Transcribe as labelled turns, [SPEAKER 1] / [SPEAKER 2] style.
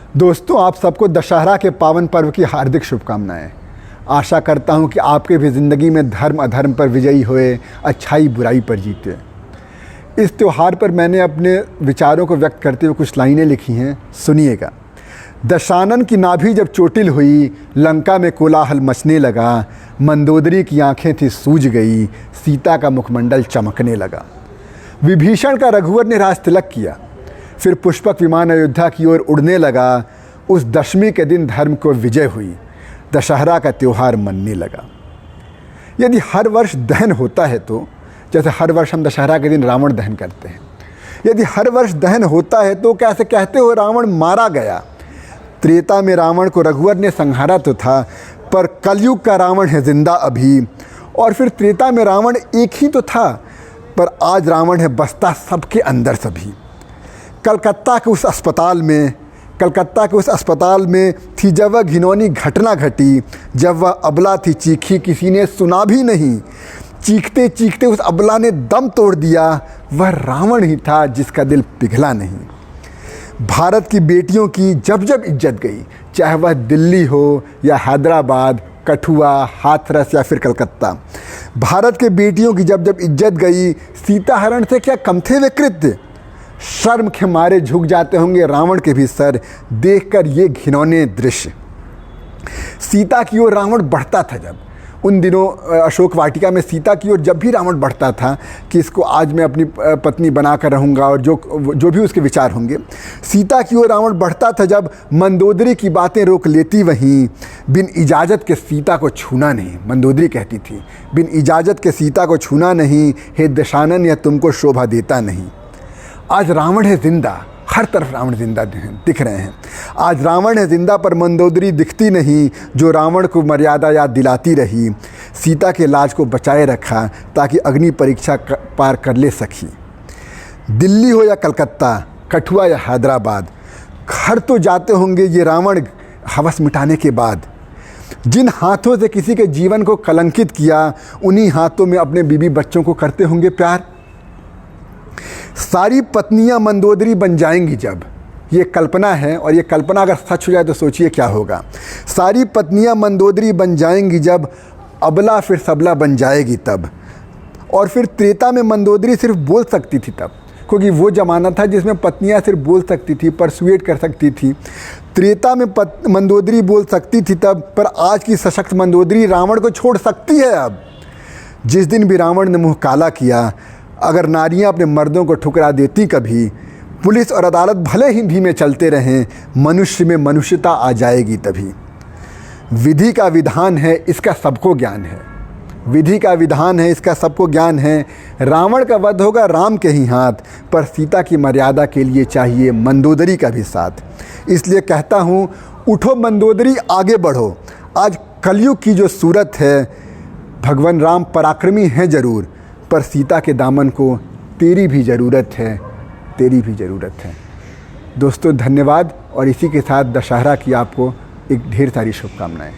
[SPEAKER 1] दोस्तों, आप सबको दशहरा के पावन पर्व की हार्दिक शुभकामनाएं। आशा करता हूं कि आपके भी ज़िंदगी में धर्म अधर्म पर विजयी हुए, अच्छाई बुराई पर जीते। इस त्यौहार पर मैंने अपने विचारों को व्यक्त करते हुए कुछ लाइनें लिखी हैं, सुनिएगा। दशानन की नाभि जब चोटिल हुई, लंका में कोलाहल मचने लगा। मंदोदरी की आंखें थी सूज गई, सीता का मुखमंडल चमकने लगा। विभीषण का रघुवर ने राज तिलक किया, फिर पुष्पक विमान अयोध्या की ओर उड़ने लगा। उस दशमी के दिन धर्म को विजय हुई, दशहरा का त्यौहार मनने लगा। यदि हर वर्ष दहन होता है तो, जैसे हर वर्ष हम दशहरा के दिन रावण दहन करते हैं, यदि हर वर्ष दहन होता है तो कैसे कहते हो रावण मारा गया। त्रेता में रावण को रघुवर ने संहारा तो था, पर कलयुग का रावण है जिंदा अभी। और फिर त्रेता में रावण एक ही तो था, पर आज रावण है बसता सबके अंदर सभी। कलकत्ता के उस अस्पताल में थी जब वह घिनौनी घटना घटी, जब वह अबला थी चीखी किसी ने सुना भी नहीं। चीखते चीखते उस अबला ने दम तोड़ दिया, वह रावण ही था जिसका दिल पिघला नहीं। भारत की बेटियों की जब जब इज्जत गई, चाहे वह दिल्ली हो या हैदराबाद, कठुआ, हाथरस या फिर कलकत्ता, भारत के बेटियों की जब जब इज्जत गई, सीताहरण से क्या कम थे वे कृत्य। शर्म के मारे झुक जाते होंगे रावण के भी सर, देखकर ये घिनौने दृश्य। सीता की ओर रावण बढ़ता था जब, उन दिनों अशोक वाटिका में सीता की ओर जब भी रावण बढ़ता था कि इसको आज मैं अपनी पत्नी बनाकर रहूँगा, और जो भी उसके विचार होंगे, सीता की ओर रावण बढ़ता था जब मंदोदरी की बातें रोक लेती वहीं। बिन इजाज़त के सीता को छूना नहीं, मंदोदरी कहती थी, बिन इजाज़त के सीता को छूना नहीं। हे दशानन, यह तुमको शोभा देता नहीं। आज रावण है जिंदा, हर तरफ रावण जिंदा दिख रहे हैं। आज रावण है जिंदा, पर मंदोदरी दिखती नहीं, जो रावण को मर्यादा याद दिलाती रही। सीता के लाज को बचाए रखा ताकि अग्नि परीक्षा पार कर ले सकी। दिल्ली हो या कलकत्ता, कठुआ या हैदराबाद, घर तो जाते होंगे ये रावण हवस मिटाने के बाद। जिन हाथों से किसी के जीवन को कलंकित किया, उन्हीं हाथों में अपने बीबी बच्चों को करते होंगे प्यार। सारी पत्नियां मंदोदरी बन जाएंगी जब, ये कल्पना है, और ये कल्पना अगर सच हो जाए तो सोचिए क्या होगा। सारी पत्नियां मंदोदरी बन जाएंगी जब, अबला फिर सबला बन जाएगी तब। और फिर त्रेता में मंदोदरी सिर्फ बोल सकती थी तब, क्योंकि वो ज़माना था जिसमें पत्नियां सिर्फ बोल सकती थी, परसुएट कर सकती थी। त्रेता में मंदोदरी बोल सकती थी तब, पर आज की सशक्त मंदोदरी रावण को छोड़ सकती है अब। जिस दिन भी रावण ने मुँह काला किया, अगर नारियां अपने मर्दों को ठुकरा देती कभी, पुलिस और अदालत भले ही धीमे चलते रहें, मनुष्य में मनुष्यता आ जाएगी तभी। विधि का विधान है, इसका सबको ज्ञान है। विधि का विधान है, इसका सबको ज्ञान है। रावण का वध होगा राम के ही हाथ, पर सीता की मर्यादा के लिए चाहिए मंदोदरी का भी साथ। इसलिए कहता हूँ, उठो मंदोदरी, आगे बढ़ो। आज कलयुग की जो सूरत है, भगवान राम पराक्रमी हैं ज़रूर, पर सीता के दामन को तेरी भी ज़रूरत है, तेरी भी ज़रूरत है। दोस्तों, धन्यवाद, और इसी के साथ दशहरा की आपको एक ढेर सारी शुभकामनाएं।